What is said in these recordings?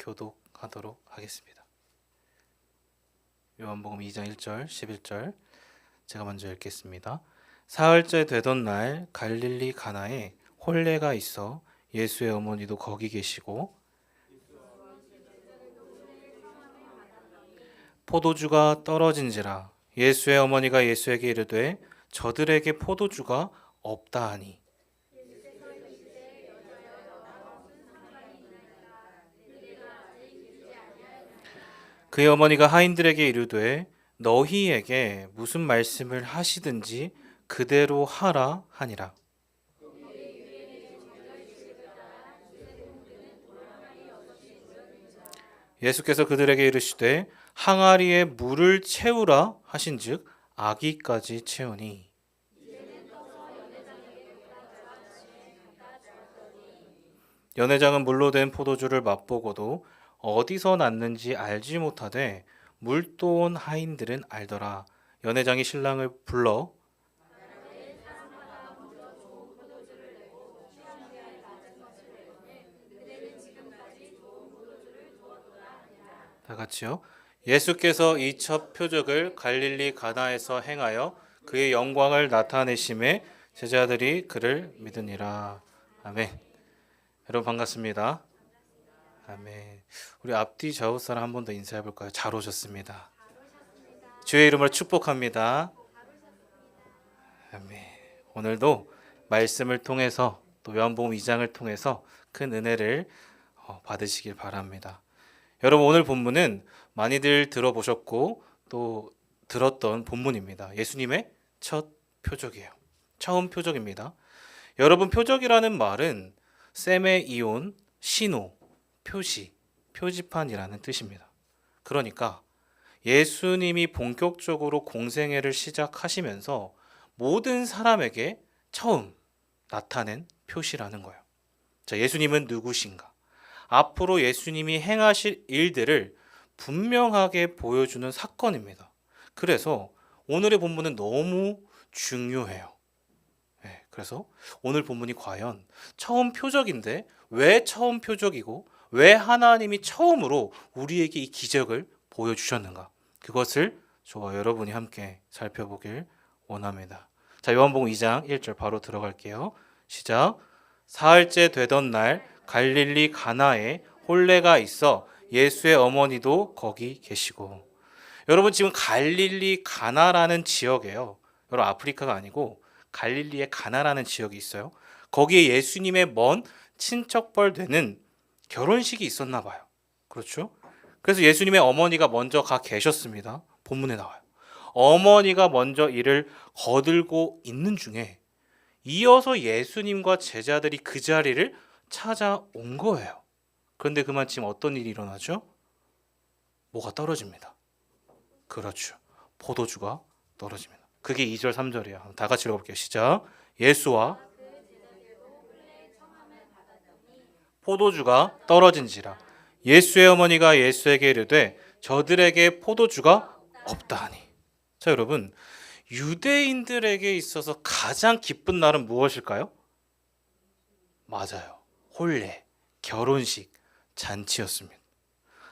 교독하도록 하겠습니다. 요한복음 2장 1절 11절 제가 먼저 읽겠습니다. 사흘째 되던 날 갈릴리 가나에 혼례가 있어 예수의 어머니도 거기 계시고 포도주가 떨어진지라. 예수의 어머니가 예수에게 이르되 저들에게 포도주가 없다 하니. 그의 어머니가 하인들에게 이르되 너희에게 무슨 말씀을 하시든지 그대로 하라 하니라. 예수께서 그들에게 이르시되 항아리에 물을 채우라 하신즉 아기까지 채우니. 연회장은 물로 된 포도주를 맛보고도 어디서 났는지 알지 못하되 물도 온 하인들은 알더라. 연회장이 신랑을 불러 다 같이요. 예수께서 이 첫 표적을 갈릴리 가나에서 행하여 그의 영광을 나타내심에 제자들이 그를 믿으니라. 아멘. 여러분 반갑습니다. 아멘. 우리 앞뒤 좌우 사람 한 번 더 인사해 볼까요? 잘 오셨습니다. 주의 이름으로 축복합니다. 아멘. 오늘도 말씀을 통해서 또 요한복음 2장을 통해서 큰 은혜를 받으시길 바랍니다. 여러분 오늘 본문은 많이들 들어보셨고 또 들었던 본문입니다. 예수님의 첫 표적이에요. 처음 표적입니다. 여러분 표적이라는 말은 세메이온, 신호, 표시, 표지판이라는 뜻입니다. 그러니까 예수님이 본격적으로 공생애를 시작하시면서 모든 사람에게 처음 나타낸 표시라는 거예요. 자, 예수님은 누구신가? 앞으로 예수님이 행하실 일들을 분명하게 보여주는 사건입니다. 그래서 오늘의 본문은 너무 중요해요. 네, 그래서 오늘 본문이 과연 처음 표적인데 왜 처음 표적이고 왜 하나님이 처음으로 우리에게 이 기적을 보여주셨는가? 그것을 저와 여러분이 함께 살펴보길 원합니다. 자, 요한복음 2장 1절 바로 들어갈게요. 시작. 사흘째 되던 날 갈릴리 가나에 혼례가 있어 예수의 어머니도 거기 계시고. 여러분 지금 갈릴리 가나라는 지역이에요. 여러분 아프리카가 아니고 갈릴리에 가나라는 지역이 있어요. 거기에 예수님의 먼 친척벌 되는 결혼식이 있었나 봐요. 그렇죠? 그래서 예수님의 어머니가 먼저 가 계셨습니다. 본문에 나와요. 어머니가 먼저 이를 거들고 있는 중에 이어서 예수님과 제자들이 그 자리를 찾아온 거예요. 그런데 그마침 어떤 일이 일어나죠? 뭐가 떨어집니다. 그렇죠. 포도주가 떨어집니다. 그게 2절 3절이에요. 다 같이 읽어볼게요. 시작. 예수와 포도주가 떨어진지라. 예수의 어머니가 예수에게 이르되 저들에게 포도주가 없다 하니. 자, 여러분 유대인들에게 있어서 가장 기쁜 날은 무엇일까요? 맞아요. 혼례, 결혼식, 잔치였습니다.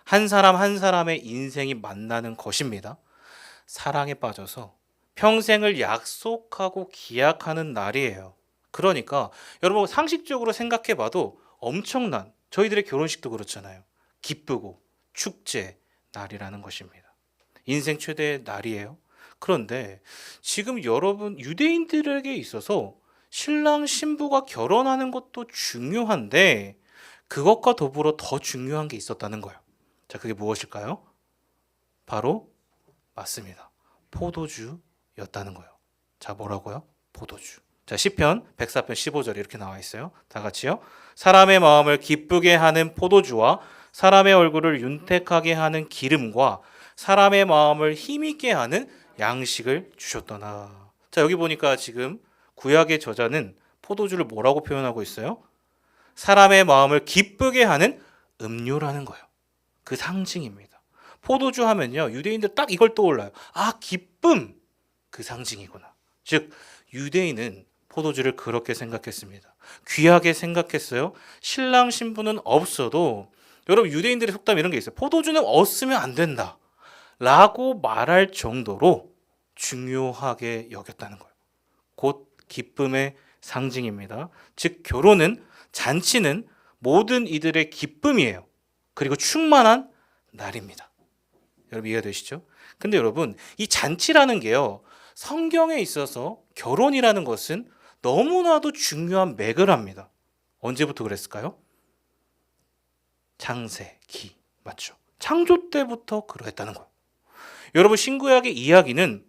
한 사람 한 사람의 인생이 만나는 것입니다. 사랑에 빠져서 평생을 약속하고 기약하는 날이에요. 그러니까 여러분 상식적으로 생각해 봐도 엄청난, 저희들의 결혼식도 그렇잖아요. 기쁘고 축제 날이라는 것입니다. 인생 최대의 날이에요. 그런데 지금 여러분 유대인들에게 있어서 신랑 신부가 결혼하는 것도 중요한데 그것과 더불어 더 중요한 게 있었다는 거예요. 자, 그게 무엇일까요? 바로 맞습니다. 포도주였다는 거예요. 자, 뭐라고요? 포도주. 자, 시편 104편 15절에 이렇게 나와 있어요. 다 같이요. 사람의 마음을 기쁘게 하는 포도주와 사람의 얼굴을 윤택하게 하는 기름과 사람의 마음을 힘있게 하는 양식을 주셨더나. 자, 여기 보니까 지금 구약의 저자는 포도주를 뭐라고 표현하고 있어요? 사람의 마음을 기쁘게 하는 음료라는 거예요. 그 상징입니다. 포도주 하면요, 유대인들 딱 이걸 떠올라요. 아, 기쁨! 그 상징이구나. 즉 유대인은 포도주를 그렇게 생각했습니다. 귀하게 생각했어요. 신랑 신부는 없어도 여러분 유대인들의 속담 이런 게 있어요. 포도주는 없으면 안 된다 라고 말할 정도로 중요하게 여겼다는 거예요. 곧 기쁨의 상징입니다. 즉 결혼은, 잔치는 모든 이들의 기쁨이에요. 그리고 충만한 날입니다. 여러분 이해가 되시죠? 근데 여러분 이 잔치라는 게요, 성경에 있어서 결혼이라는 것은 너무나도 중요한 맥을 합니다. 언제부터 그랬을까요? 창세기, 맞죠? 창조 때부터 그러했다는 거예요. 여러분 신구약의 이야기는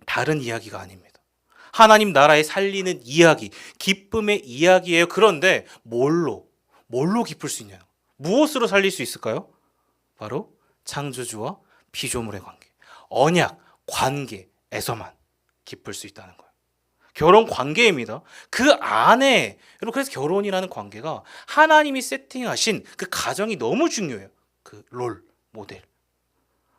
다른 이야기가 아닙니다. 하나님 나라에 살리는 이야기, 기쁨의 이야기예요. 그런데 뭘로 기쁠 수 있냐? 무엇으로 살릴 수 있을까요? 바로 창조주와 피조물의 관계, 언약 관계에서만 기쁠 수 있다는 거예요. 결혼 관계입니다. 그 안에, 여러분 그래서 결혼이라는 관계가 하나님이 세팅하신 그 가정이 너무 중요해요. 그 롤 모델.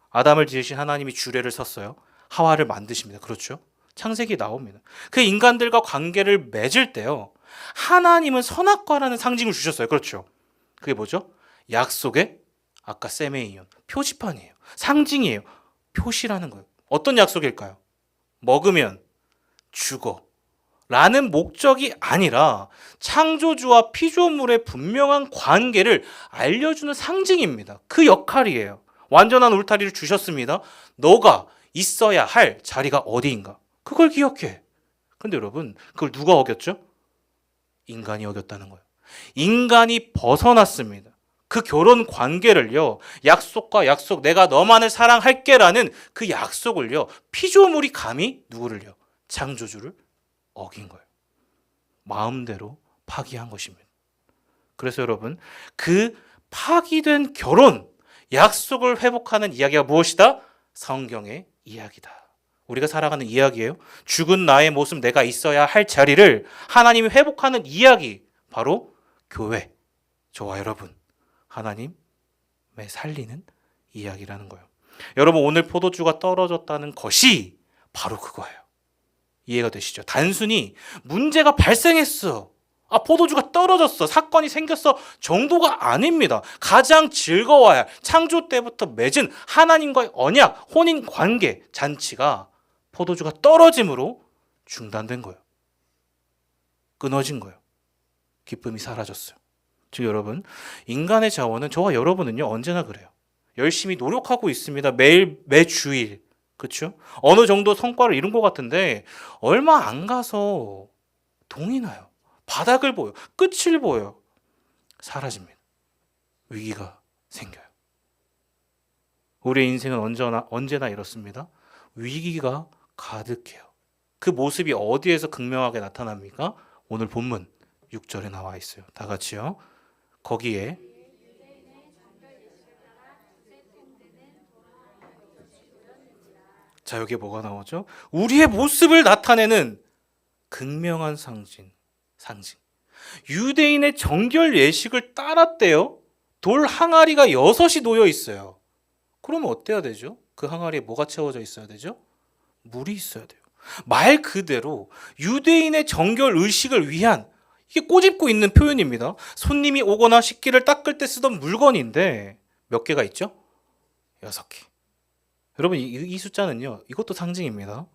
아담을 지으신 하나님이 주례를 섰어요. 하와를 만드십니다. 그렇죠? 창세기에 나옵니다. 그 인간들과 관계를 맺을 때요, 하나님은 선악과라는 상징을 주셨어요. 그렇죠? 그게 뭐죠? 약속의, 아까 세메이온, 표지판이에요. 상징이에요. 표시라는 거예요. 어떤 약속일까요? 먹으면 죽어 라는 목적이 아니라 창조주와 피조물의 분명한 관계를 알려주는 상징입니다. 그 역할이에요. 완전한 울타리를 주셨습니다. 너가 있어야 할 자리가 어디인가? 그걸 기억해. 근데 여러분 그걸 누가 어겼죠? 인간이 어겼다는 거예요. 인간이 벗어났습니다. 그 결혼 관계를요, 약속과 약속, 내가 너만을 사랑할게라는 그 약속을요, 피조물이 감히 누구를요? 창조주를 어긴 거예요. 마음대로 파기한 것입니다. 그래서 여러분 그 파기된 결혼, 약속을 회복하는 이야기가 무엇이다? 성경의 이야기다. 우리가 살아가는 이야기예요. 죽은 나의 모습, 내가 있어야 할 자리를 하나님이 회복하는 이야기, 바로 교회, 저와 여러분, 하나님의 살리는 이야기라는 거예요. 여러분 오늘 포도주가 떨어졌다는 것이 바로 그거예요. 이해가 되시죠? 단순히 문제가 발생했어, 포도주가 떨어졌어, 사건이 생겼어 정도가 아닙니다. 가장 즐거워야 할 창조 때부터 맺은 하나님과의 언약, 혼인 관계, 잔치가 포도주가 떨어짐으로 중단된 거예요. 끊어진 거예요. 기쁨이 사라졌어요. 즉 여러분, 인간의 자원은, 저와 여러분은요 언제나 그래요. 열심히 노력하고 있습니다. 매주일. 그렇죠? 어느 정도 성과를 이룬 것 같은데 얼마 안 가서 동이 나요. 바닥을 보여. 끝을 보여. 사라집니다. 위기가 생겨요. 우리의 인생은 언제나 이렇습니다. 위기가 가득해요. 그 모습이 어디에서 극명하게 나타납니까? 오늘 본문 6절에 나와 있어요. 다 같이요. 거기에 자, 여기에 뭐가 나오죠? 우리의 모습을 나타내는 극명한 상징. 유대인의 정결 예식을 따랐대요. 돌 항아리가 6이 놓여 있어요. 그러면 어때야 되죠? 그 항아리에 뭐가 채워져 있어야 되죠? 물이 있어야 돼요. 말 그대로 유대인의 정결 의식을 위한, 이게 꼬집고 있는 표현입니다. 손님이 오거나 식기를 닦을 때 쓰던 물건인데 몇 개가 있죠? 6개. 여러분 이 숫자는요, 이것도 상징입니다.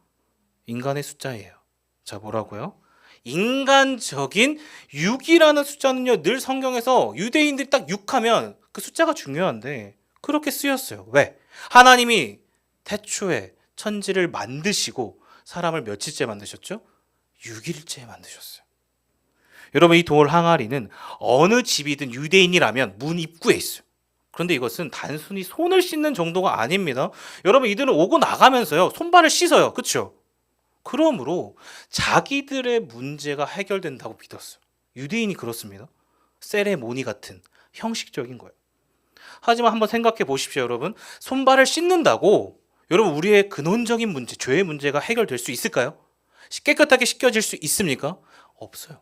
인간의 숫자예요. 자, 뭐라고요? 인간적인 6이라는 숫자는요, 늘 성경에서 유대인들이 딱 6하면 그 숫자가 중요한데 그렇게 쓰였어요. 왜? 하나님이 태초에 천지를 만드시고 사람을 며칠째 만드셨죠? 6일째 만드셨어요. 여러분 이 돌 항아리는 어느 집이든 유대인이라면 문 입구에 있어요. 그런데 이것은 단순히 손을 씻는 정도가 아닙니다. 여러분 이들은 오고 나가면서요 손발을 씻어요. 그렇죠? 그러므로 자기들의 문제가 해결된다고 믿었어요. 유대인이 그렇습니다. 세레모니 같은 형식적인 거예요. 하지만 한번 생각해 보십시오. 여러분 손발을 씻는다고 여러분 우리의 근원적인 문제, 죄의 문제가 해결될 수 있을까요? 깨끗하게 씻겨질 수 있습니까? 없어요.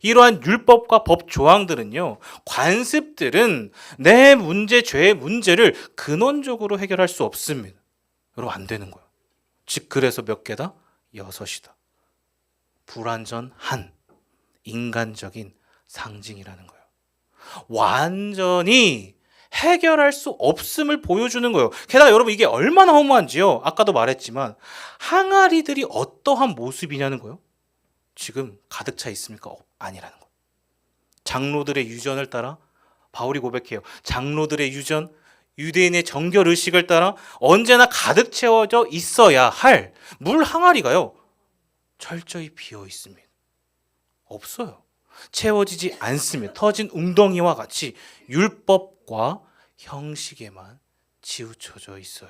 이러한 율법과 법 조항들은요, 관습들은 내 문제, 죄의 문제를 근원적으로 해결할 수 없습니다. 여러분 안 되는 거예요. 즉 그래서 몇 개다? 6이다. 불완전한 인간적인 상징이라는 거예요. 완전히 해결할 수 없음을 보여주는 거예요. 게다가 여러분 이게 얼마나 허무한지요. 아까도 말했지만 항아리들이 어떠한 모습이냐는 거예요. 지금 가득 차 있습니까? 아니라는 거예요. 장로들의 유전을 따라 바울이 고백해요. 장로들의 유전, 유대인의 정결 의식을 따라 언제나 가득 채워져 있어야 할 물 항아리가요. 철저히 비어 있습니다. 없어요. 채워지지 않습니다. 터진 웅덩이와 같이 율법과 형식에만 치우쳐져 있어요.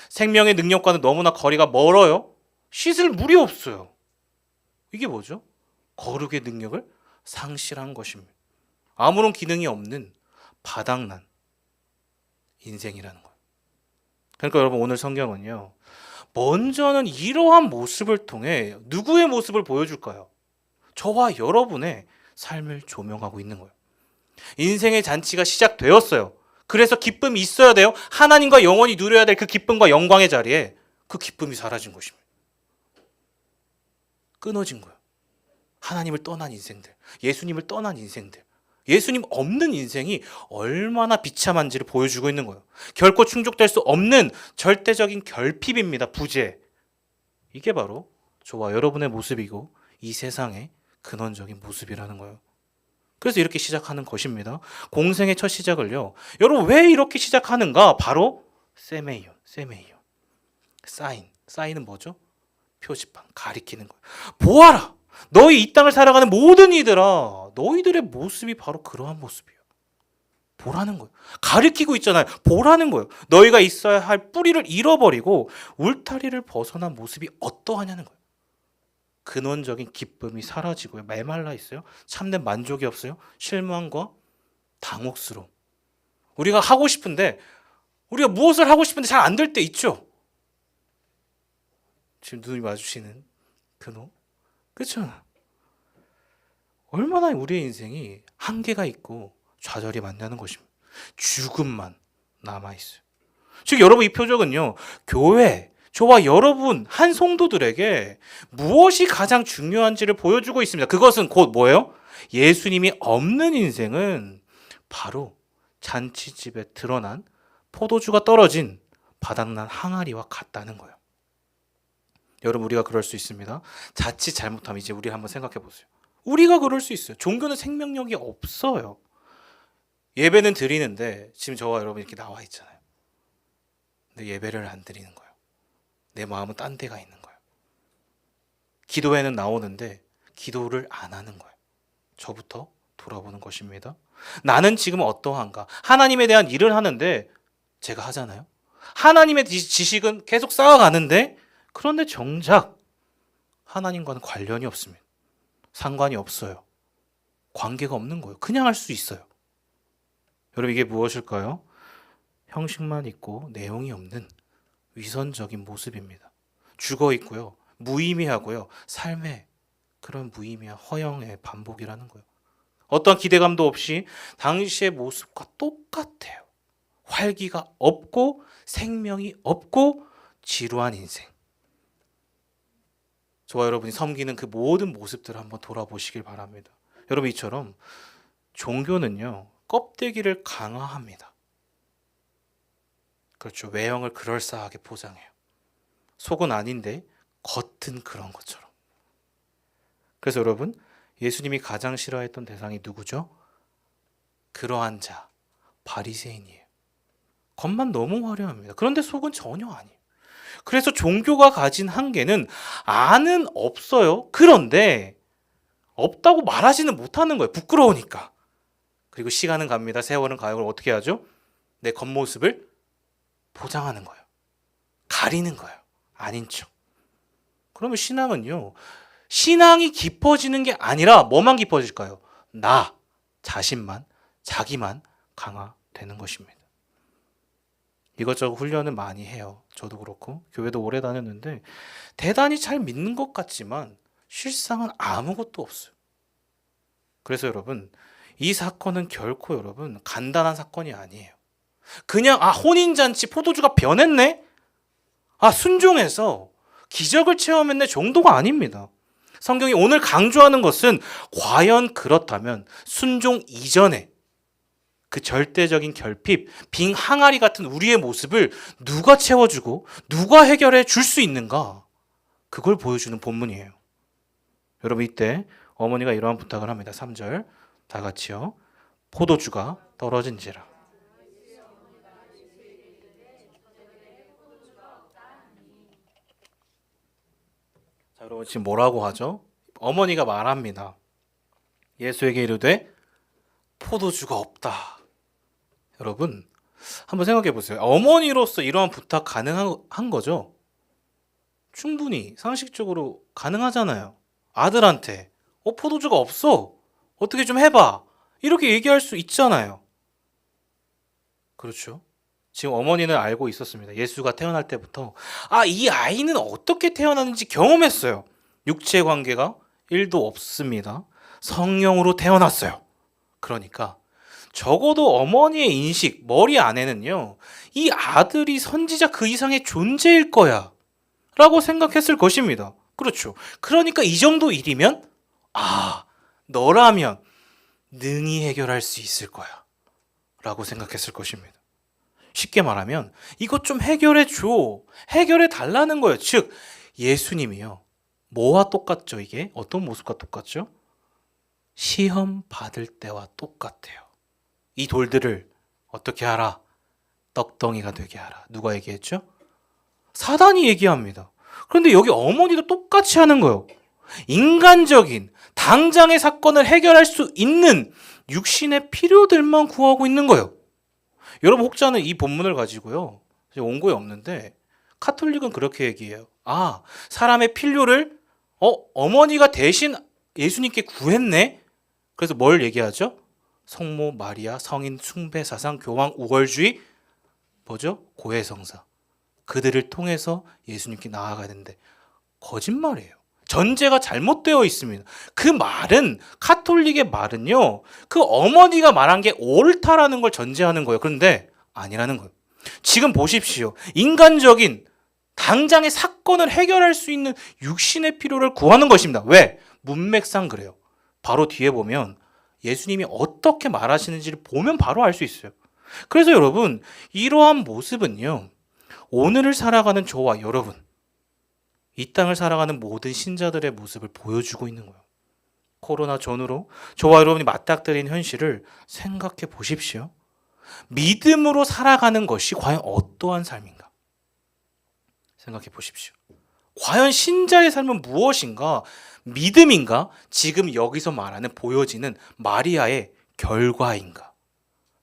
생명의 능력과는 너무나 거리가 멀어요. 씻을 물이 없어요. 이게 뭐죠? 거룩의 능력을 상실한 것입니다. 아무런 기능이 없는 바닥난 인생이라는 거예요. 그러니까 여러분 오늘 성경은요. 먼저는 이러한 모습을 통해 누구의 모습을 보여줄까요? 저와 여러분의 삶을 조명하고 있는 거예요. 인생의 잔치가 시작되었어요. 그래서 기쁨이 있어야 돼요. 하나님과 영원히 누려야 될 그 기쁨과 영광의 자리에 그 기쁨이 사라진 것입니다. 끊어진 거예요. 하나님을 떠난 인생들, 예수님을 떠난 인생들, 예수님 없는 인생이 얼마나 비참한지를 보여주고 있는 거예요. 결코 충족될 수 없는 절대적인 결핍입니다. 부재. 이게 바로 저와 여러분의 모습이고 이 세상의 근원적인 모습이라는 거예요. 그래서 이렇게 시작하는 것입니다. 공생의 첫 시작을요. 여러분 왜 이렇게 시작하는가? 바로 세메이온. 사인은 뭐죠? 표지판, 가리키는 거예요. 보아라! 너희 이 땅을 살아가는 모든 이들아, 너희들의 모습이 바로 그러한 모습이에요. 보라는 거예요. 가리키고 있잖아요. 보라는 거예요. 너희가 있어야 할 뿌리를 잃어버리고 울타리를 벗어난 모습이 어떠하냐는 거예요. 근원적인 기쁨이 사라지고요. 메말라 있어요. 참된 만족이 없어요. 실망과 당혹스러움. 우리가 하고 싶은데 우리가 무엇을 하고 싶은데 잘 안 될 때 있죠. 지금 눈이 마주치는 그노. 그렇죠. 얼마나 우리의 인생이 한계가 있고 좌절이 많냐는 것입니다. 죽음만 남아있어요. 즉 여러분 이 표적은요. 교회, 저와 여러분 한 성도들에게 무엇이 가장 중요한지를 보여주고 있습니다. 그것은 곧 뭐예요? 예수님이 없는 인생은 바로 잔치집에 드러난 포도주가 떨어진 바닥난 항아리와 같다는 거예요. 여러분 우리가 그럴 수 있습니다. 자칫 잘못하면 이제 우리 한번 생각해 보세요. 우리가 그럴 수 있어요. 종교는 생명력이 없어요. 예배는 드리는데 지금 저와 여러분 이렇게 나와 있잖아요. 근데 예배를 안 드리는 거예요. 내 마음은 딴 데가 있는 거예요. 기도회는 나오는데 기도를 안 하는 거예요. 저부터 돌아보는 것입니다. 나는 지금 어떠한가? 하나님에 대한 일을 하는데 제가 하잖아요. 하나님의 지식은 계속 쌓아가는데 그런데 정작 하나님과는 관련이 없습니다. 상관이 없어요. 관계가 없는 거예요. 그냥 할 수 있어요. 여러분 이게 무엇일까요? 형식만 있고 내용이 없는 위선적인 모습입니다. 죽어 있고요. 무의미하고요. 삶의 그런 무의미한 허영의 반복이라는 거예요. 어떤 기대감도 없이 당시의 모습과 똑같아요. 활기가 없고 생명이 없고 지루한 인생. 저와 여러분이 섬기는 그 모든 모습들을 한번 돌아보시길 바랍니다. 여러분 이처럼 종교는요. 껍데기를 강화합니다. 그렇죠. 외형을 그럴싸하게 포장해요. 속은 아닌데 겉은 그런 것처럼. 그래서 여러분 예수님이 가장 싫어했던 대상이 누구죠? 그러한 자, 바리새인이에요. 겉만 너무 화려합니다. 그런데 속은 전혀 아니에요. 그래서 종교가 가진 한계는 안은 없어요. 그런데 없다고 말하지는 못하는 거예요. 부끄러우니까. 그리고 시간은 갑니다. 세월은 가요. 그럼 어떻게 하죠? 내 겉모습을 포장하는 거예요. 가리는 거예요. 아닌 척. 그러면 신앙은요. 신앙이 깊어지는 게 아니라 뭐만 깊어질까요? 나 자신만, 자기만 강화되는 것입니다. 이것저것 훈련을 많이 해요. 저도 그렇고 교회도 오래 다녔는데 대단히 잘 믿는 것 같지만 실상은 아무것도 없어요. 그래서 여러분 이 사건은 결코 여러분 간단한 사건이 아니에요. 그냥 혼인잔치 포도주가 변했네? 순종해서 기적을 체험했네 정도가 아닙니다. 성경이 오늘 강조하는 것은 과연 그렇다면 순종 이전에 그 절대적인 결핍, 빙 항아리 같은 우리의 모습을 누가 채워주고 누가 해결해 줄 수 있는가? 그걸 보여주는 본문이에요. 여러분 이때 어머니가 이러한 부탁을 합니다. 3절 다 같이요. 포도주가 떨어진지라. 자, 여러분 지금 뭐라고 하죠? 어머니가 말합니다. 예수에게 이르되 포도주가 없다. 여러분 한번 생각해 보세요. 어머니로서 이러한 부탁 가능한 거죠? 충분히 상식적으로 가능하잖아요. 아들한테 포도주가 없어. 어떻게 좀 해봐. 이렇게 얘기할 수 있잖아요. 그렇죠? 지금 어머니는 알고 있었습니다. 예수가 태어날 때부터 이 아이는 어떻게 태어났는지 경험했어요. 육체 관계가 1도 없습니다. 성령으로 태어났어요. 그러니까 적어도 어머니의 인식, 머리 안에는요, 이 아들이 선지자 그 이상의 존재일 거야 라고 생각했을 것입니다. 그렇죠. 그러니까 이 정도 일이면 너라면 능히 해결할 수 있을 거야 라고 생각했을 것입니다. 쉽게 말하면 이것 좀 해결해 줘. 해결해 달라는 거예요. 즉 예수님이요. 뭐와 똑같죠? 이게 어떤 모습과 똑같죠? 시험 받을 때와 똑같아요. 이 돌들을 어떻게 하라? 떡덩이가 되게 하라. 누가 얘기했죠? 사단이 얘기합니다. 그런데 여기 어머니도 똑같이 하는 거예요. 인간적인 당장의 사건을 해결할 수 있는 육신의 필요들만 구하고 있는 거예요. 여러분 혹자는 이 본문을 가지고요. 원고에 없는데 카톨릭은 그렇게 얘기해요. 사람의 필요를 어머니가 대신 예수님께 구했네? 그래서 뭘 얘기하죠? 성모 마리아, 성인 숭배 사상, 교황 우월주의, 뭐죠? 고해성사. 그들을 통해서 예수님께 나아가야 되는데 거짓말이에요. 전제가 잘못되어 있습니다. 그 말은 카톨릭의 말은요. 그 어머니가 말한 게 옳다라는 걸 전제하는 거예요. 그런데 아니라는 거예요. 지금 보십시오. 인간적인 당장의 사건을 해결할 수 있는 육신의 필요를 구하는 것입니다. 왜? 문맥상 그래요. 바로 뒤에 보면 예수님이 어떻게 말하시는지를 보면 바로 알 수 있어요. 그래서 여러분 이러한 모습은요. 오늘을 살아가는 저와 여러분, 이 땅을 살아가는 모든 신자들의 모습을 보여주고 있는 거예요. 코로나 전후로 저와 여러분이 맞닥뜨린 현실을 생각해 보십시오. 믿음으로 살아가는 것이 과연 어떠한 삶인가? 생각해 보십시오. 과연 신자의 삶은 무엇인가? 믿음인가? 지금 여기서 말하는 보여지는 마리아의 결과인가?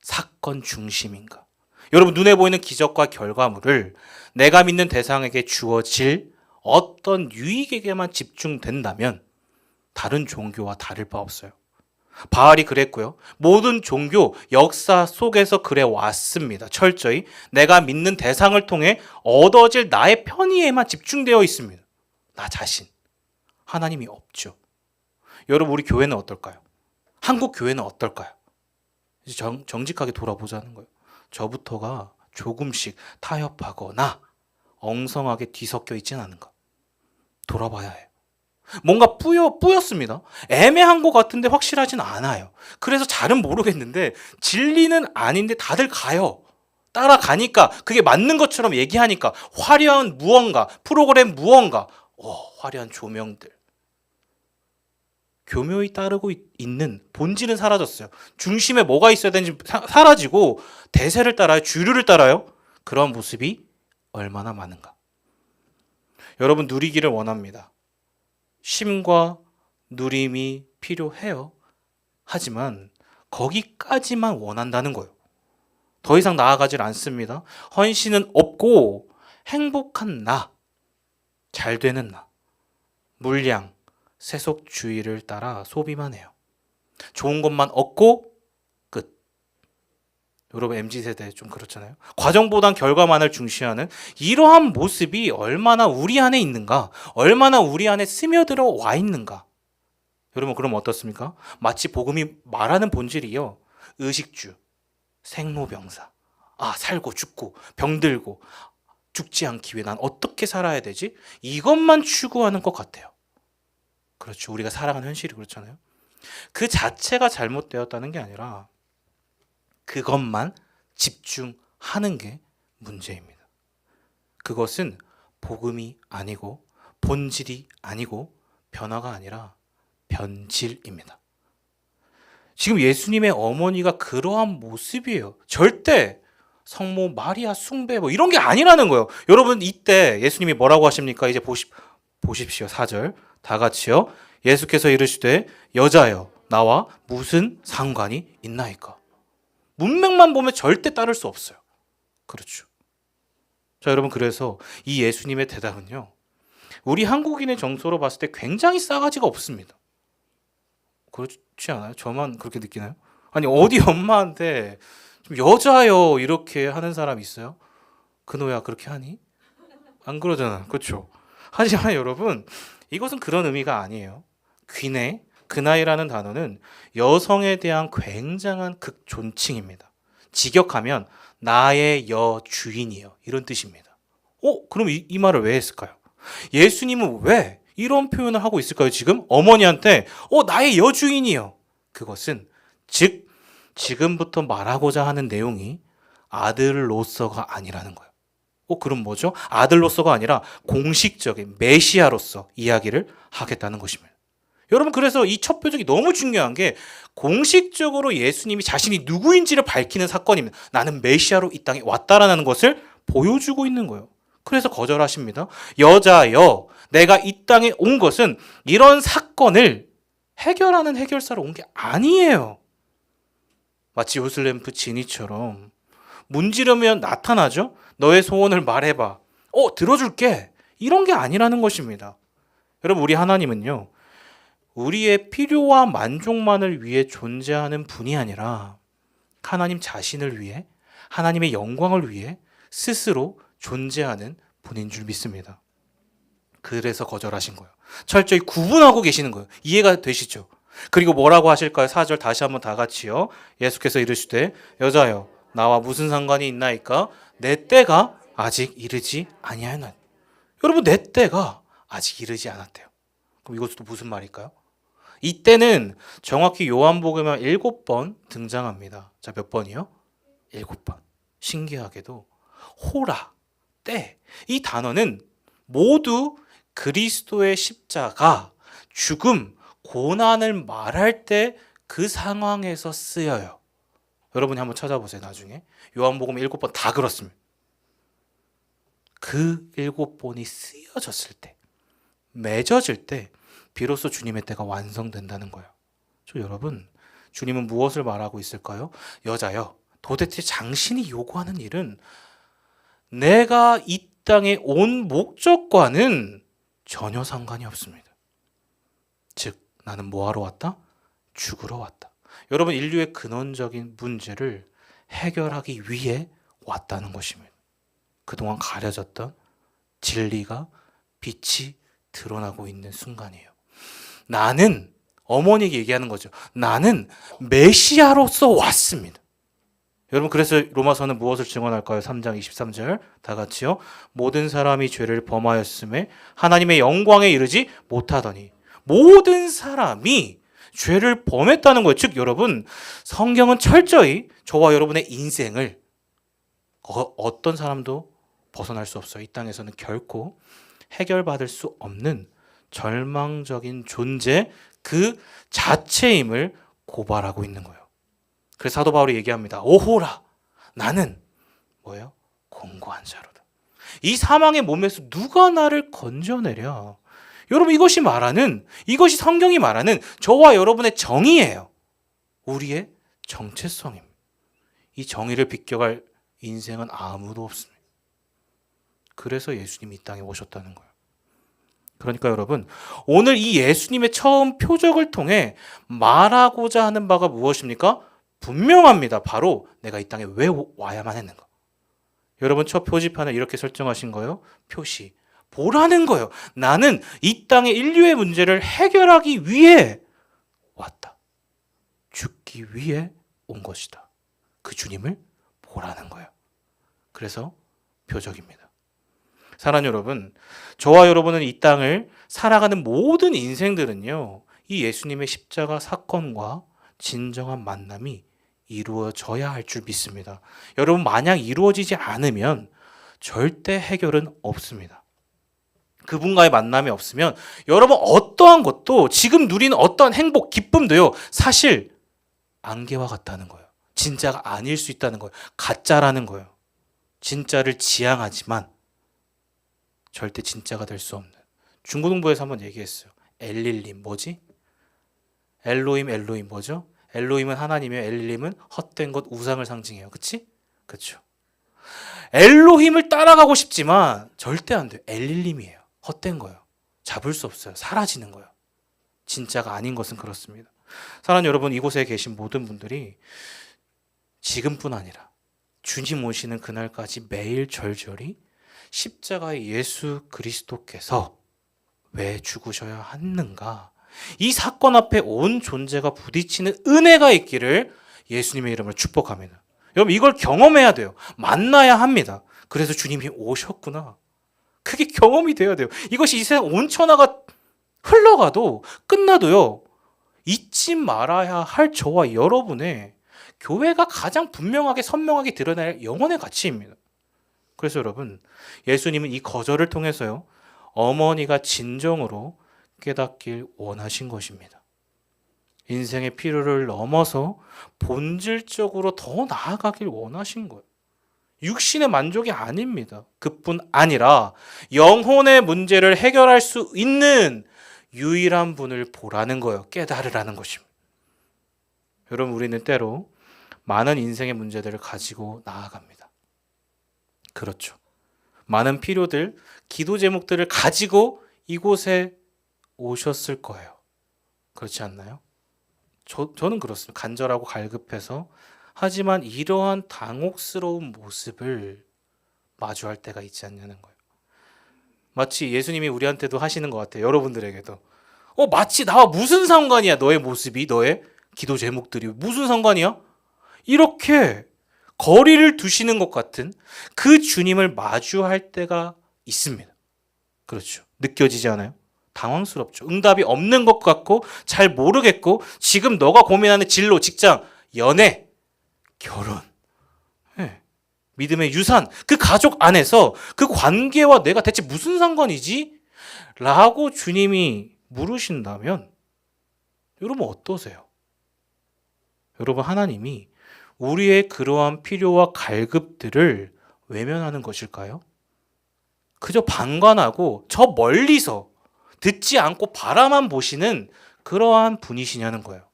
사건 중심인가? 여러분 눈에 보이는 기적과 결과물을 내가 믿는 대상에게 주어질 어떤 유익에게만 집중된다면 다른 종교와 다를 바 없어요. 바알이 그랬고요. 모든 종교 역사 속에서 그래 왔습니다. 철저히 내가 믿는 대상을 통해 얻어질 나의 편의에만 집중되어 있습니다. 나 자신. 하나님이 없죠. 여러분 우리 교회는 어떨까요? 한국 교회는 어떨까요? 이제 정직하게 돌아보자는 거예요. 저부터가 조금씩 타협하거나 엉성하게 뒤섞여 있진 않은가? 돌아봐야 해요. 뭔가 뿌였습니다. 애매한 것 같은데 확실하진 않아요. 그래서 잘은 모르겠는데 진리는 아닌데 다들 가요. 따라가니까 그게 맞는 것처럼 얘기하니까 화려한 무언가, 프로그램 무언가, 화려한 조명들. 교묘히 따르고 있는 본질은 사라졌어요. 중심에 뭐가 있어야 되는지 사라지고 대세를 따라요. 주류를 따라요. 그런 모습이 얼마나 많은가. 여러분 누리기를 원합니다. 쉼과 누림이 필요해요. 하지만 거기까지만 원한다는 거예요. 더 이상 나아가질 않습니다. 헌신은 없고 행복한 나, 잘 되는 나, 물량, 세속주의를 따라 소비만 해요. 좋은 것만 얻고 끝. 여러분 MZ세대 좀 그렇잖아요. 과정보단 결과만을 중시하는 이러한 모습이 얼마나 우리 안에 있는가, 얼마나 우리 안에 스며들어 와 있는가. 여러분 그럼 어떻습니까? 마치 복음이 말하는 본질이요. 의식주, 생로병사. 살고 죽고 병들고 죽지 않기 위해 난 어떻게 살아야 되지? 이것만 추구하는 것 같아요. 그렇죠. 우리가 살아가는 현실이 그렇잖아요. 그 자체가 잘못되었다는 게 아니라 그것만 집중하는 게 문제입니다. 그것은 복음이 아니고 본질이 아니고 변화가 아니라 변질입니다. 지금 예수님의 어머니가 그러한 모습이에요. 절대 성모 마리아 숭배 뭐 이런 게 아니라는 거예요. 여러분 이때 예수님이 뭐라고 하십니까? 이제 보십시오. 4절 다 같이요. 예수께서 이르시되 여자여 나와 무슨 상관이 있나이까? 문맥만 보면 절대 따를 수 없어요. 그렇죠. 자, 여러분 그래서 이 예수님의 대답은요. 우리 한국인의 정서로 봤을 때 굉장히 싸가지가 없습니다. 그렇지 않아요? 저만 그렇게 느끼나요? 아니 어디 엄마한테 좀 여자요 이렇게 하는 사람 있어요? 그노야 그렇게 하니? 안 그러잖아. 그렇죠? 하지만 여러분 이것은 그런 의미가 아니에요. 귀내, 그나이라는 단어는 여성에 대한 굉장한 극존칭입니다. 직역하면 나의 여주인이요 이런 뜻입니다. 그럼 이 말을 왜 했을까요? 예수님은 왜 이런 표현을 하고 있을까요? 지금 어머니한테 나의 여주인이요. 그것은 즉 지금부터 말하고자 하는 내용이 아들로서가 아니라는 거예요. 그럼 뭐죠? 아들로서가 아니라 공식적인 메시아로서 이야기를 하겠다는 것입니다. 여러분 그래서 이 첫 표적이 너무 중요한 게 공식적으로 예수님이 자신이 누구인지를 밝히는 사건입니다. 나는 메시아로 이 땅에 왔다라는 것을 보여주고 있는 거예요. 그래서 거절하십니다. 여자여 내가 이 땅에 온 것은 이런 사건을 해결하는 해결사로 온 게 아니에요. 마치 요슬렘프 진이처럼 문지르면 나타나죠. 너의 소원을 말해봐. 들어줄게. 이런 게 아니라는 것입니다. 여러분 우리 하나님은요. 우리의 필요와 만족만을 위해 존재하는 분이 아니라 하나님 자신을 위해 하나님의 영광을 위해 스스로 존재하는 분인 줄 믿습니다. 그래서 거절하신 거예요. 철저히 구분하고 계시는 거예요. 이해가 되시죠? 그리고 뭐라고 하실까요? 4절 다시 한번 다 같이요. 예수께서 이르시되 여자여 나와 무슨 상관이 있나이까? 내 때가 아직 이르지 아니하였나니. 여러분 내 때가 아직 이르지 않았대요. 그럼 이것도 무슨 말일까요? 이때는 정확히 요한복음에 7번 등장합니다. 자, 몇 번이요? 7번. 신기하게도 호라, 때. 이 단어는 모두 그리스도의 십자가, 죽음, 고난을 말할 때 그 상황에서 쓰여요. 여러분이 한번 찾아보세요. 나중에. 요한복음 7번 다 그렇습니다. 그 7번이 쓰여졌을 때, 맺어질 때 비로소 주님의 때가 완성된다는 거예요. 여러분, 주님은 무엇을 말하고 있을까요? 여자여, 도대체 당신이 요구하는 일은 내가 이 땅에 온 목적과는 전혀 상관이 없습니다. 즉, 나는 뭐하러 왔다? 죽으러 왔다. 여러분, 인류의 근원적인 문제를 해결하기 위해 왔다는 것입니다. 그동안 가려졌던 진리가 빛이 드러나고 있는 순간이에요. 나는 어머니에게 얘기하는 거죠. 나는 메시아로서 왔습니다. 여러분 그래서 로마서는 무엇을 증언할까요? 3장 23절 다 같이요. 모든 사람이 죄를 범하였음에 하나님의 영광에 이르지 못하더니 모든 사람이 죄를 범했다는 거예요. 즉 여러분 성경은 철저히 저와 여러분의 인생을 어떤 사람도 벗어날 수 없어요. 이 땅에서는 결코 해결받을 수 없는 절망적인 존재 그 자체임을 고발하고 있는 거예요. 그래서 사도 바울이 얘기합니다. 오호라 나는 뭐예요? 공고한 자로다. 이 사망의 몸에서 누가 나를 건져내랴. 여러분 이것이 성경이 말하는 저와 여러분의 정의예요. 우리의 정체성입니다. 이 정의를 비껴갈 인생은 아무도 없습니다. 그래서 예수님이 이 땅에 오셨다는 거예요. 그러니까 여러분 오늘 이 예수님의 처음 표적을 통해 말하고자 하는 바가 무엇입니까? 분명합니다. 바로 내가 이 땅에 왜 와야만 했는가. 여러분 첫 표지판을 이렇게 설정하신 거예요. 표시 보라는 거예요. 나는 이 땅의 인류의 문제를 해결하기 위해 왔다. 죽기 위해 온 것이다. 그 주님을 보라는 거예요. 그래서 표적입니다. 사랑하는 여러분, 저와 여러분은 이 땅을 살아가는 모든 인생들은요, 이 예수님의 십자가 사건과 진정한 만남이 이루어져야 할 줄 믿습니다. 여러분, 만약 이루어지지 않으면 절대 해결은 없습니다. 그분과의 만남이 없으면 여러분 어떠한 것도, 지금 누리는 어떠한 행복, 기쁨도요, 사실 안개와 같다는 거예요. 진짜가 아닐 수 있다는 거예요. 가짜라는 거예요. 진짜를 지향하지만 절대 진짜가 될 수 없는. 중고등부에서 한번 얘기했어요. 엘릴림 뭐지? 엘로힘 뭐죠? 엘로힘은 하나님이에요. 엘릴림은 헛된 것, 우상을 상징해요. 그치? 그렇죠. 엘로힘을 따라가고 싶지만 절대 안 돼요. 엘릴림이에요. 헛된 거예요. 잡을 수 없어요. 사라지는 거예요. 진짜가 아닌 것은 그렇습니다. 사랑하는 여러분, 이곳에 계신 모든 분들이 지금뿐 아니라 주님 오시는 그날까지 매일 절절히 십자가의 예수 그리스도께서 왜 죽으셔야 했는가, 이 사건 앞에 온 존재가 부딪히는 은혜가 있기를 예수님의 이름으로 축복합니다. 여러분, 이걸 경험해야 돼요. 만나야 합니다. 그래서 주님이 오셨구나, 그게 경험이 돼야 돼요. 이것이 이 세상 온 천하가 흘러가도 끝나도요, 잊지 말아야 할 저와 여러분의, 교회가 가장 분명하게 선명하게 드러낼 영혼의 가치입니다. 그래서 여러분, 예수님은 이 거절을 통해서요, 어머니가 진정으로 깨닫길 원하신 것입니다. 인생의 필요를 넘어서 본질적으로 더 나아가길 원하신 거예요. 육신의 만족이 아닙니다. 그뿐 아니라 영혼의 문제를 해결할 수 있는 유일한 분을 보라는 거예요. 깨달으라는 것입니다. 여러분, 우리는 때로 많은 인생의 문제들을 가지고 나아갑니다. 그렇죠. 많은 필요들, 기도 제목들을 가지고 이곳에 오셨을 거예요. 그렇지 않나요? 저는 그렇습니다. 간절하고 갈급해서. 하지만 이러한 당혹스러운 모습을 마주할 때가 있지 않냐는 거예요. 마치 예수님이 우리한테도 하시는 것 같아요. 여러분들에게도. 마치 나와 무슨 상관이야, 너의 모습이, 너의 기도 제목들이 무슨 상관이야? 이렇게 거리를 두시는 것 같은 그 주님을 마주할 때가 있습니다. 그렇죠. 느껴지지 않아요? 당황스럽죠. 응답이 없는 것 같고 잘 모르겠고, 지금 너가 고민하는 진로, 직장, 연애, 결혼, 믿음의 유산, 그 가족 안에서 그 관계와 내가 대체 무슨 상관이지? 라고 주님이 물으신다면 여러분 어떠세요? 여러분, 하나님이 우리의 그러한 필요와 갈급들을 외면하는 것일까요? 그저 방관하고 저 멀리서 듣지 않고 바라만 보시는 그러한 분이시냐는 거예요.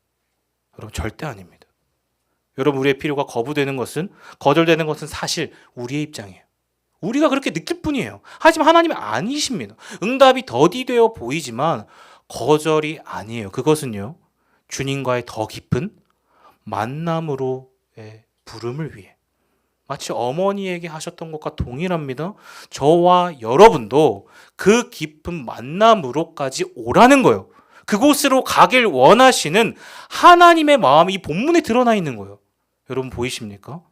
여러분, 절대 아닙니다. 여러분, 우리의 필요가 거부되는 것은, 거절되는 것은 사실 우리의 입장이에요. 우리가 그렇게 느낄 뿐이에요. 하지만 하나님은 아니십니다. 응답이 더디되어 보이지만 거절이 아니에요. 그것은요, 주님과의 더 깊은 만남으로의 부름을 위해, 마치 어머니에게 하셨던 것과 동일합니다. 저와 여러분도 그 깊은 만남으로까지 오라는 거예요. 그곳으로 가길 원하시는 하나님의 마음이 이 본문에 드러나 있는 거예요. 여러분, 보이십니까?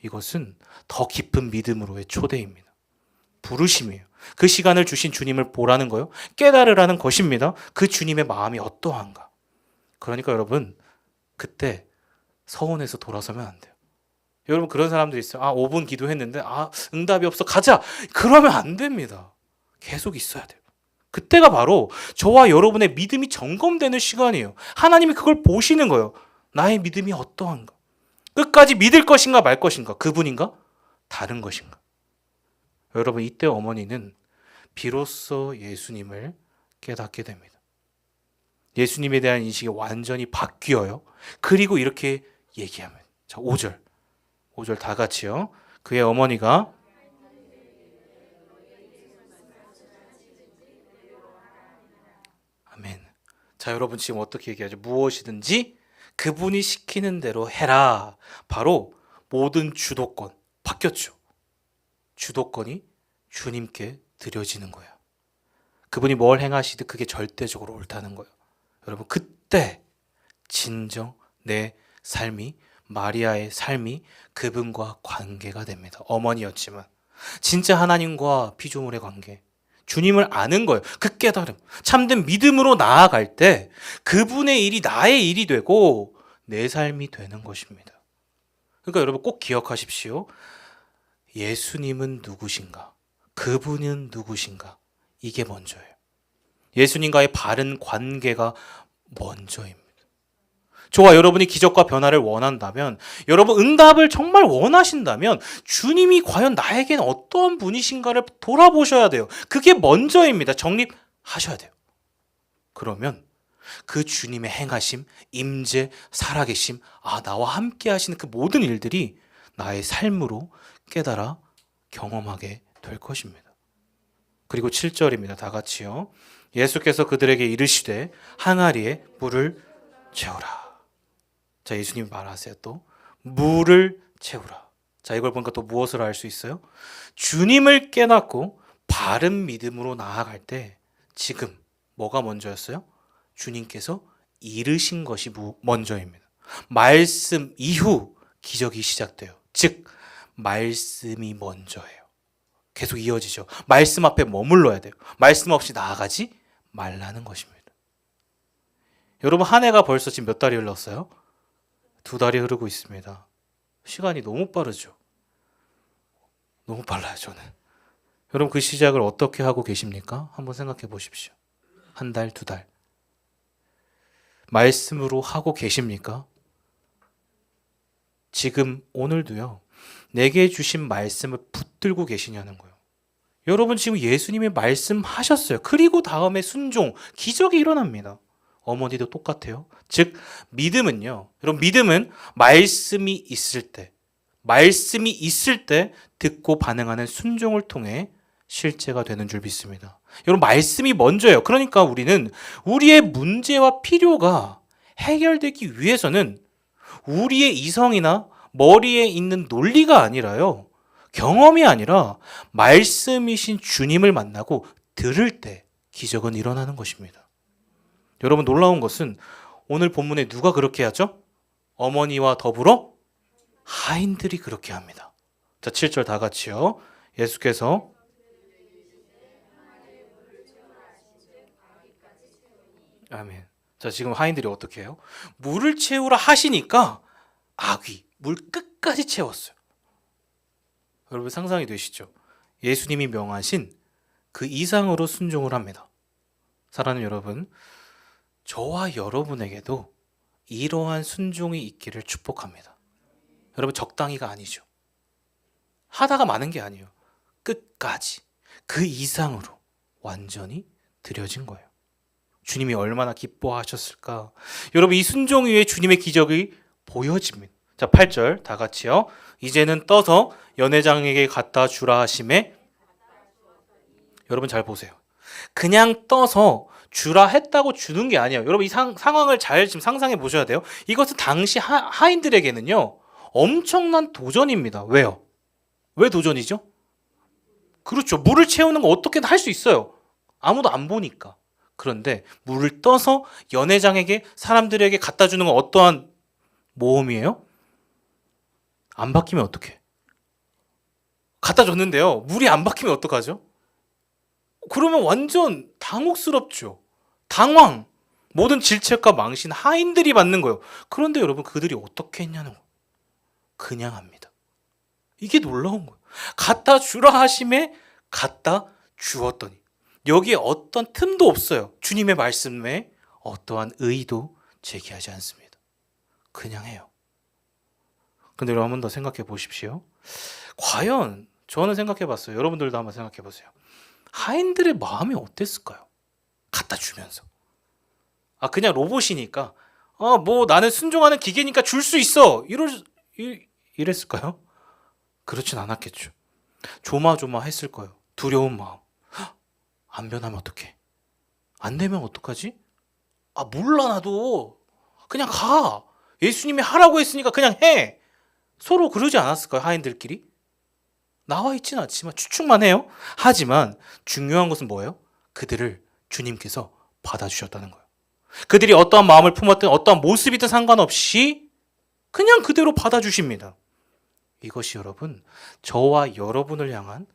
이것은 더 깊은 믿음으로의 초대입니다. 부르심이에요. 그 시간을 주신 주님을 보라는 거예요. 깨달으라는 것입니다. 그 주님의 마음이 어떠한가. 그러니까 여러분, 그때 서운해서 돌아서면 안 돼요. 여러분, 그런 사람들이 있어요. 5분 기도했는데 응답이 없어, 가자. 그러면 안 됩니다. 계속 있어야 돼요. 그때가 바로 저와 여러분의 믿음이 점검되는 시간이에요. 하나님이 그걸 보시는 거예요. 나의 믿음이 어떠한가? 끝까지 믿을 것인가 말 것인가? 그분인가? 다른 것인가? 여러분, 이때 어머니는 비로소 예수님을 깨닫게 됩니다. 예수님에 대한 인식이 완전히 바뀌어요. 그리고 이렇게 얘기합니다. 자, 5절 다 같이요. 그의 어머니가 아멘. 자, 여러분, 지금 어떻게 얘기하죠? 무엇이든지 그분이 시키는 대로 해라. 바로 모든 주도권 바뀌었죠. 주도권이 주님께 드려지는 거예요. 그분이 뭘 행하시든 그게 절대적으로 옳다는 거예요. 여러분, 그때 진정 내 삶이, 마리아의 삶이 그분과 관계가 됩니다. 어머니였지만 진짜 하나님과 피조물의 관계, 주님을 아는 거예요. 그 깨달음, 참된 믿음으로 나아갈 때 그분의 일이 나의 일이 되고 내 삶이 되는 것입니다. 그러니까 여러분 꼭 기억하십시오. 예수님은 누구신가? 그분은 누구신가? 이게 먼저예요. 예수님과의 바른 관계가 먼저입니다. 저와 여러분이 기적과 변화를 원한다면, 여러분 응답을 정말 원하신다면 주님이 과연 나에게는 어떤 분이신가를 돌아보셔야 돼요. 그게 먼저입니다. 정립하셔야 돼요. 그러면 그 주님의 행하심, 임재, 살아계심, 나와 함께 하시는 그 모든 일들이 나의 삶으로 깨달아 경험하게 될 것입니다. 그리고 7절입니다. 다 같이요. 예수께서 그들에게 이르시되 항아리에 물을 채우라. 자, 예수님이 말하세요. 또 물을 채우라. 자, 이걸 보니까 또 무엇을 알 수 있어요? 주님을 깨닫고 바른 믿음으로 나아갈 때 지금 뭐가 먼저였어요? 주님께서 이르신 것이 먼저입니다. 말씀 이후 기적이 시작돼요. 즉 말씀이 먼저예요. 계속 이어지죠. 말씀 앞에 머물러야 돼요. 말씀 없이 나아가지 말라는 것입니다. 여러분 한 해가 벌써 지금 몇 달이 흘렀어요? 2달이 흐르고 있습니다. 시간이 너무 빠르죠. 너무 빨라요, 저는. 여러분 그 시작을 어떻게 하고 계십니까? 한번 생각해 보십시오. 1달, 2달. 말씀으로 하고 계십니까? 지금 오늘도요. 내게 주신 말씀을 붙들고 계시냐는 거예요. 여러분 지금 예수님이 말씀하셨어요. 그리고 다음에 순종, 기적이 일어납니다. 어머니도 똑같아요. 즉 믿음은요. 여러분 믿음은 말씀이 있을 때 듣고 반응하는 순종을 통해 실제가 되는 줄 믿습니다. 여러분 말씀이 먼저예요. 그러니까 우리는 우리의 문제와 필요가 해결되기 위해서는 우리의 이성이나 머리에 있는 논리가 아니라요. 경험이 아니라 말씀이신 주님을 만나고 들을 때 기적은 일어나는 것입니다. 여러분 놀라운 것은 오늘 본문에 누가 그렇게 하죠? 어머니와 더불어 하인들이 그렇게 합니다. 자, 7절 다 같이요. 예수께서 아멘. 자, 지금 하인들이 어떻게 해요? 물을 채우라 하시니까 아귀 물 끝까지 채웠어요. 여러분 상상이 되시죠? 예수님이 명하신 그 이상으로 순종을 합니다. 사랑하는 여러분, 저와 여러분에게도 이러한 순종이 있기를 축복합니다. 여러분 적당히가 아니죠. 하다가 마는 게 아니에요. 끝까지 그 이상으로 완전히 드려진 거예요. 주님이 얼마나 기뻐하셨을까. 여러분 이 순종 위에 주님의 기적이 보여집니다. 자, 8절 다 같이요. 이제는 떠서 연회장에게 갖다 주라 하심에, 여러분 잘 보세요. 그냥 떠서 주라 했다고 주는 게 아니에요. 여러분 이 상황을 잘 지금 상상해 보셔야 돼요. 이것은 당시 하인들에게는요 엄청난 도전입니다. 왜요? 왜 도전이죠? 그렇죠. 물을 채우는 거 어떻게든 할 수 있어요. 아무도 안 보니까. 그런데 물을 떠서 연회장에게 사람들에게 갖다 주는 건 어떠한 모험이에요? 안 바뀌면 어떡해? 갖다 줬는데요. 물이 안 바뀌면 어떡하죠? 그러면 완전 당혹스럽죠. 당황. 모든 질책과 망신 하인들이 받는 거예요. 그런데 여러분 그들이 어떻게 했냐는 거예요. 그냥 합니다. 이게 놀라운 거예요. 갖다 주라 하심에 갖다 주었더니 여기에 어떤 틈도 없어요. 주님의 말씀에 어떠한 의도 제기하지 않습니다. 그냥 해요. 근데 여러분 한 번 더 생각해 보십시오. 과연 저는 생각해 봤어요. 여러분들도 한번 생각해 보세요. 하인들의 마음이 어땠을까요? 갖다 주면서. 그냥 로봇이니까 뭐 나는 순종하는 기계니까 줄 수 있어. 이랬을까요? 그렇진 않았겠죠. 조마조마했을 거예요. 두려운 마음. 안 변하면 어떡해? 안 되면 어떡하지? 몰라 나도. 그냥 가. 예수님이 하라고 했으니까 그냥 해. 서로 그러지 않았을까요? 하인들끼리? 나와 있지는 않지만 추측만 해요. 하지만 중요한 것은 뭐예요? 그들을 주님께서 받아주셨다는 거예요. 그들이 어떠한 마음을 품었든 어떠한 모습이든 상관없이 그냥 그대로 받아주십니다. 이것이 여러분 저와 여러분을 향한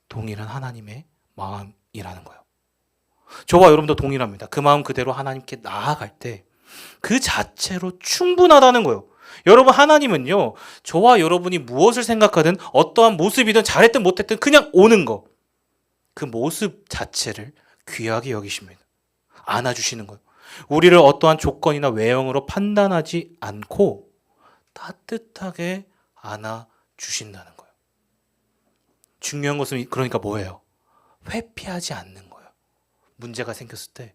동일한 하나님의 마음인 이라는 거예요. 저와 여러분도 동일합니다. 그 마음 그대로 하나님께 나아갈 때 그 자체로 충분하다는 거예요. 여러분, 하나님은요, 저와 여러분이 무엇을 생각하든 어떠한 모습이든 잘했든 못했든 그냥 오는 거, 그 모습 자체를 귀하게 여기십니다. 안아주시는 거예요. 우리를 어떠한 조건이나 외형으로 판단하지 않고 따뜻하게 안아주신다는 거예요. 중요한 것은 그러니까 뭐예요? 회피하지 않는 거예요. 문제가 생겼을 때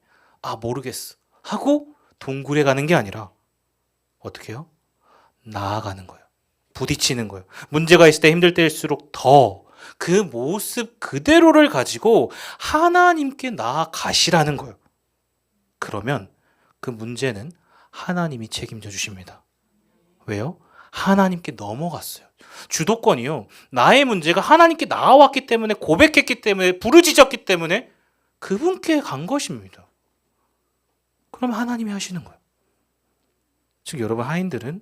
모르겠어 하고 동굴에 가는 게 아니라 어떻게 해요? 나아가는 거예요. 부딪히는 거예요. 문제가 있을 때, 힘들 때일수록 더 그 모습 그대로를 가지고 하나님께 나아가시라는 거예요. 그러면 그 문제는 하나님이 책임져 주십니다. 왜요? 하나님께 넘어갔어요. 주도권이요, 나의 문제가 하나님께 나와왔기 때문에, 고백했기 때문에, 부르짖었기 때문에 그분께 간 것입니다. 그럼 하나님이 하시는 거예요. 즉 여러분, 하인들은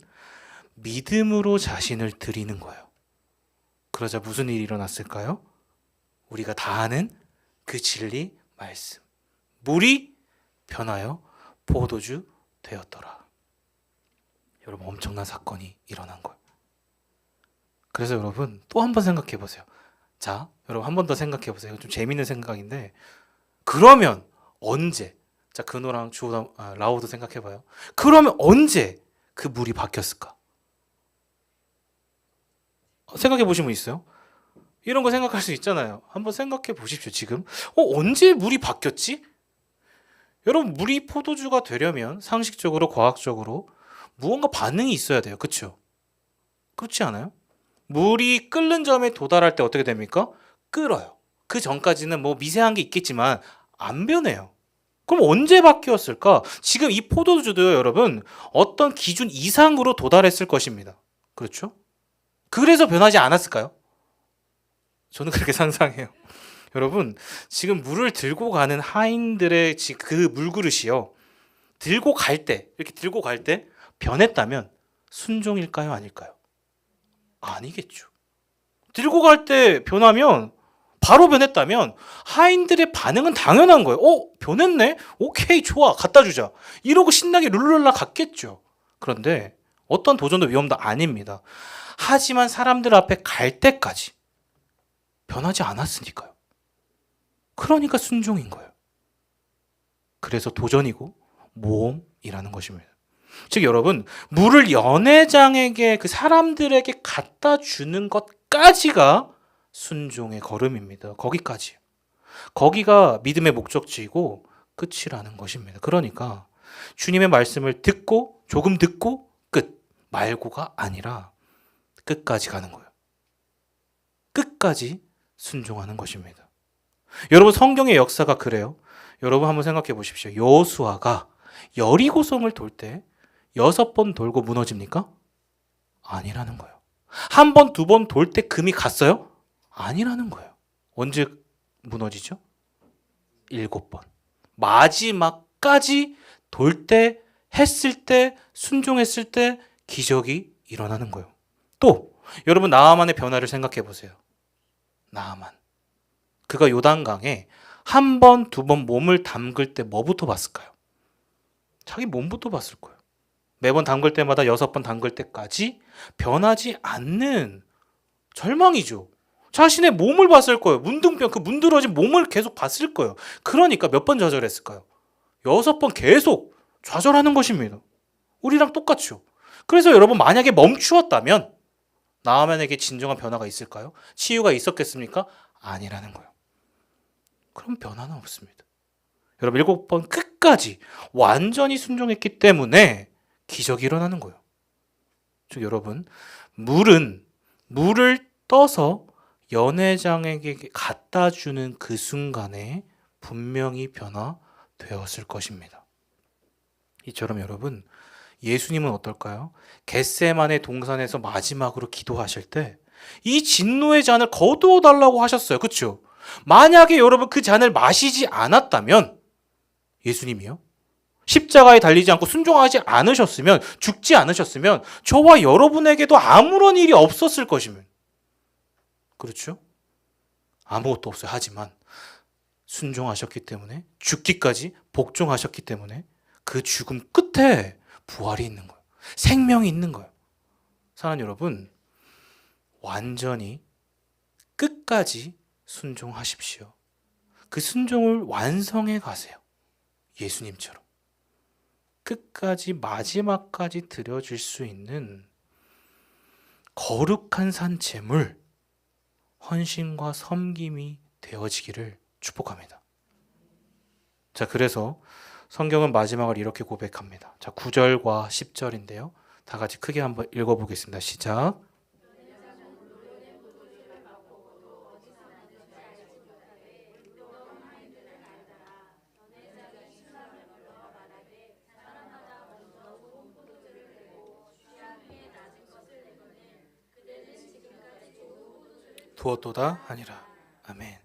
믿음으로 자신을 드리는 거예요. 그러자 무슨 일이 일어났을까요? 우리가 다 아는 그 진리 말씀. 물이 변하여 포도주 되었더라. 여러분, 엄청난 사건이 일어난 거예요. 그래서 여러분, 또 한 번 생각해 보세요. 자, 여러분, 한 번 더 생각해 보세요. 좀 재밌는 생각인데, 그러면 언제, 자, 근호랑 주호랑 라오도 생각해 봐요. 그러면 언제 그 물이 바뀌었을까? 생각해 보신 분 있어요? 이런 거 생각할 수 있잖아요. 한번 생각해 보십시오. 지금 언제 물이 바뀌었지? 여러분, 물이 포도주가 되려면 상식적으로, 과학적으로 무언가 반응이 있어야 돼요. 그렇죠? 그렇지 않아요? 물이 끓는 점에 도달할 때 어떻게 됩니까? 끓어요. 그 전까지는 뭐 미세한 게 있겠지만 안 변해요. 그럼 언제 바뀌었을까? 지금 이 포도주도요, 여러분, 어떤 기준 이상으로 도달했을 것입니다. 그렇죠? 그래서 변하지 않았을까요? 저는 그렇게 상상해요. 여러분, 지금 물을 들고 가는 하인들의 그 물그릇이요, 들고 갈 때, 이렇게 들고 갈 때 변했다면 순종일까요? 아닐까요? 아니겠죠. 들고 갈 때 변하면, 바로 변했다면 하인들의 반응은 당연한 거예요. 변했네? 오케이, 좋아, 갖다 주자. 이러고 신나게 룰루랄라 갔겠죠. 그런데 어떤 도전도 위험도 아닙니다. 하지만 사람들 앞에 갈 때까지 변하지 않았으니까요. 그러니까 순종인 거예요. 그래서 도전이고 모험이라는 것입니다. 즉 여러분, 물을 연회장에게, 그 사람들에게 갖다 주는 것까지가 순종의 걸음입니다. 거기까지. 거기가 믿음의 목적지이고 끝이라는 것입니다. 그러니까 주님의 말씀을 듣고, 조금 듣고 끝, 말고가 아니라 끝까지 가는 거예요. 끝까지 순종하는 것입니다. 여러분, 성경의 역사가 그래요. 여러분 한번 생각해 보십시오. 여호수아가 여리고성을 돌 때 6번 돌고 무너집니까? 아니라는 거예요. 한 번, 두 번 돌 때 금이 갔어요? 아니라는 거예요. 언제 무너지죠? 7번. 마지막까지 돌 때, 했을 때, 순종했을 때 기적이 일어나는 거예요. 또 여러분, 나아만의 변화를 생각해 보세요. 나아만, 그가 요단강에 한 번, 두 번 몸을 담글 때 뭐부터 봤을까요? 자기 몸부터 봤을 거예요. 매번 담글 때마다 6번 담글 때까지 변하지 않는 절망이죠. 자신의 몸을 봤을 거예요. 문둥병, 그 문드러진 몸을 계속 봤을 거예요. 그러니까 몇 번 좌절했을까요? 6번 계속 좌절하는 것입니다. 우리랑 똑같죠. 그래서 여러분, 만약에 멈추었다면 나아만에게 진정한 변화가 있을까요? 치유가 있었겠습니까? 아니라는 거예요. 그럼 변화는 없습니다. 여러분, 7번 끝까지 완전히 순종했기 때문에 기적이 일어나는 거예요. 즉 여러분, 물을 떠서 연회장에게 갖다 주는 그 순간에 분명히 변화되었을 것입니다. 이처럼 여러분, 예수님은 어떨까요? 겟세마네 동산에서 마지막으로 기도하실 때 이 진노의 잔을 거두어 달라고 하셨어요. 그렇죠? 만약에 여러분 그 잔을 마시지 않았다면, 예수님이요, 십자가에 달리지 않고 순종하지 않으셨으면, 죽지 않으셨으면 저와 여러분에게도 아무런 일이 없었을 것입니다. 그렇죠? 아무것도 없어요. 하지만 순종하셨기 때문에, 죽기까지 복종하셨기 때문에 그 죽음 끝에 부활이 있는 거예요. 생명이 있는 거예요. 사랑하는 여러분, 완전히 끝까지 순종하십시오. 그 순종을 완성해 가세요. 예수님처럼. 끝까지 마지막까지 드려질 수 있는 거룩한 산 제물, 헌신과 섬김이 되어지기를 축복합니다. 자, 그래서 성경은 마지막을 이렇게 고백합니다. 자, 9절과 10절인데요. 다 같이 크게 한번 읽어보겠습니다. 시작. 두었도다 아니라. 아멘.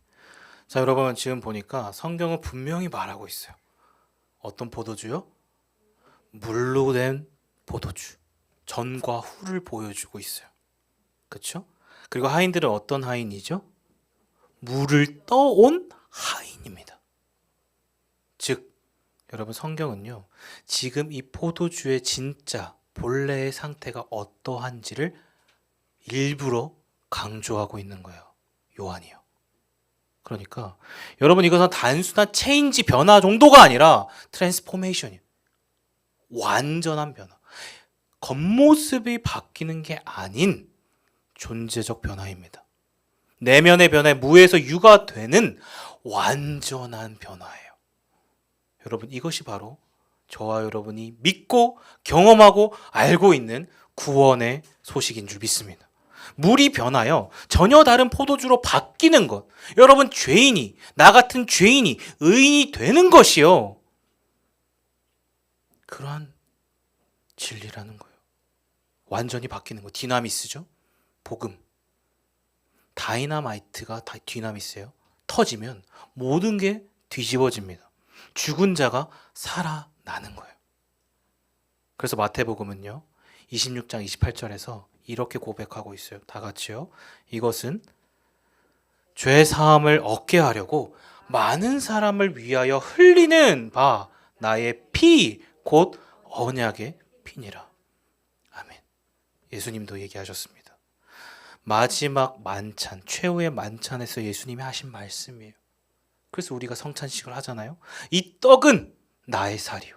자, 여러분 지금 보니까 성경은 분명히 말하고 있어요. 어떤 포도주요? 물로 된 포도주. 전과 후를 보여주고 있어요. 그렇죠? 그리고 하인들은 어떤 하인이죠? 물을 떠온 하인입니다. 즉, 여러분 성경은요, 지금 이 포도주의 진짜 본래의 상태가 어떠한지를 일부러 강조하고 있는 거예요. 요한이요. 그러니까 여러분 이것은 단순한 체인지 변화 정도가 아니라 트랜스포메이션이에요. 완전한 변화. 겉모습이 바뀌는 게 아닌 존재적 변화입니다. 내면의 변화에 무에서 유가 되는 완전한 변화예요. 여러분 이것이 바로 저와 여러분이 믿고 경험하고 알고 있는 구원의 소식인 줄 믿습니다. 물이 변하여 전혀 다른 포도주로 바뀌는 것. 여러분 죄인이, 나 같은 죄인이 의인이 되는 것이요. 그러한 진리라는 거예요. 완전히 바뀌는 거. 디나미스죠. 복음. 다이나마이트가 디나미스예요. 터지면 모든 게 뒤집어집니다. 죽은 자가 살아나는 거예요. 그래서 마태복음은요. 26장 28절에서 이렇게 고백하고 있어요. 다 같이요. 이것은 죄 사함을 얻게 하려고 많은 사람을 위하여 흘리는 바 나의 피 곧 언약의 피니라. 아멘. 예수님도 얘기하셨습니다. 마지막 만찬, 최후의 만찬에서 예수님이 하신 말씀이에요. 그래서 우리가 성찬식을 하잖아요. 이 떡은 나의 살이요.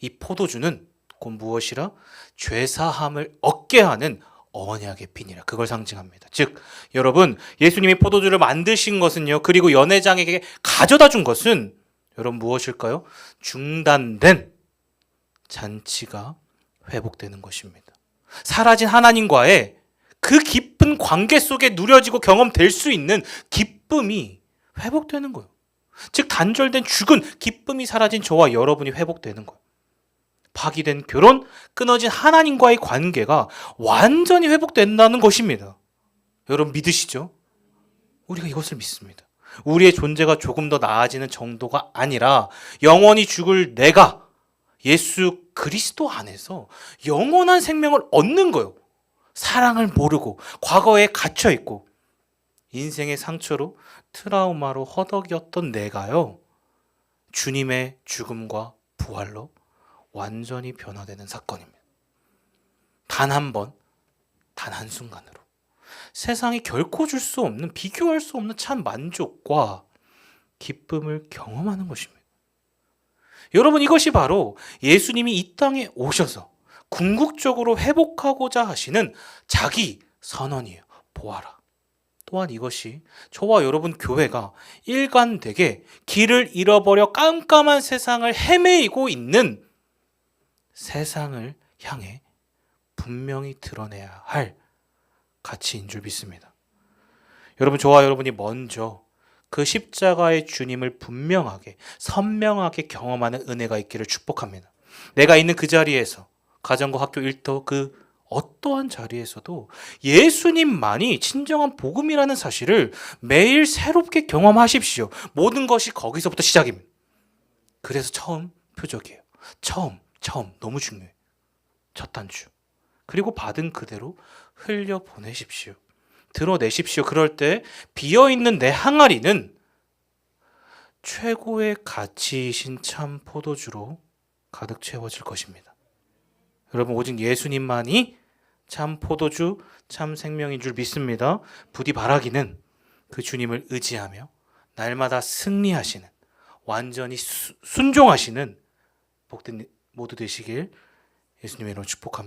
이 포도주는 곧 무엇이라? 죄사함을 얻게 하는 언약의 피니라. 그걸 상징합니다. 즉 여러분 예수님이 포도주를 만드신 것은요. 그리고 연회장에게 가져다 준 것은 여러분 무엇일까요? 중단된 잔치가 회복되는 것입니다. 사라진 하나님과의 그 깊은 관계 속에 누려지고 경험될 수 있는 기쁨이 회복되는 거예요. 즉 단절된 죽은 기쁨이 사라진 저와 여러분이 회복되는 거예요. 파기된 결혼, 끊어진 하나님과의 관계가 완전히 회복된다는 것입니다. 여러분 믿으시죠? 우리가 이것을 믿습니다. 우리의 존재가 조금 더 나아지는 정도가 아니라 영원히 죽을 내가 예수 그리스도 안에서 영원한 생명을 얻는 거예요. 사랑을 모르고 과거에 갇혀 있고 인생의 상처로 트라우마로 허덕였던 내가요. 주님의 죽음과 부활로 완전히 변화되는 사건입니다. 단 한 번, 단 한순간으로 세상이 결코 줄 수 없는, 비교할 수 없는 참 만족과 기쁨을 경험하는 것입니다. 여러분 이것이 바로 예수님이 이 땅에 오셔서 궁극적으로 회복하고자 하시는 자기 선언이에요. 보아라. 또한 이것이 저와 여러분 교회가 일관되게 길을 잃어버려 깜깜한 세상을 헤매이고 있는 세상을 향해 분명히 드러내야 할 가치인 줄 믿습니다. 여러분 저와 여러분이 먼저 그 십자가의 주님을 분명하게 선명하게 경험하는 은혜가 있기를 축복합니다. 내가 있는 그 자리에서 가정과 학교 일터 그 어떠한 자리에서도 예수님만이 진정한 복음이라는 사실을 매일 새롭게 경험하십시오. 모든 것이 거기서부터 시작입니다. 그래서 처음 표적이에요. 처음 너무 중요해요. 첫 단추. 그리고 받은 그대로 흘려보내십시오. 드러내십시오. 그럴 때 비어있는 내 항아리는 최고의 가치이신 참 포도주로 가득 채워질 것입니다. 여러분, 오직 예수님만이 참 포도주, 참 생명인 줄 믿습니다. 부디 바라기는 그 주님을 의지하며 날마다 승리하시는, 완전히 순종하시는 복된 모두 되시길 예수님의 이름으로 축복합니다.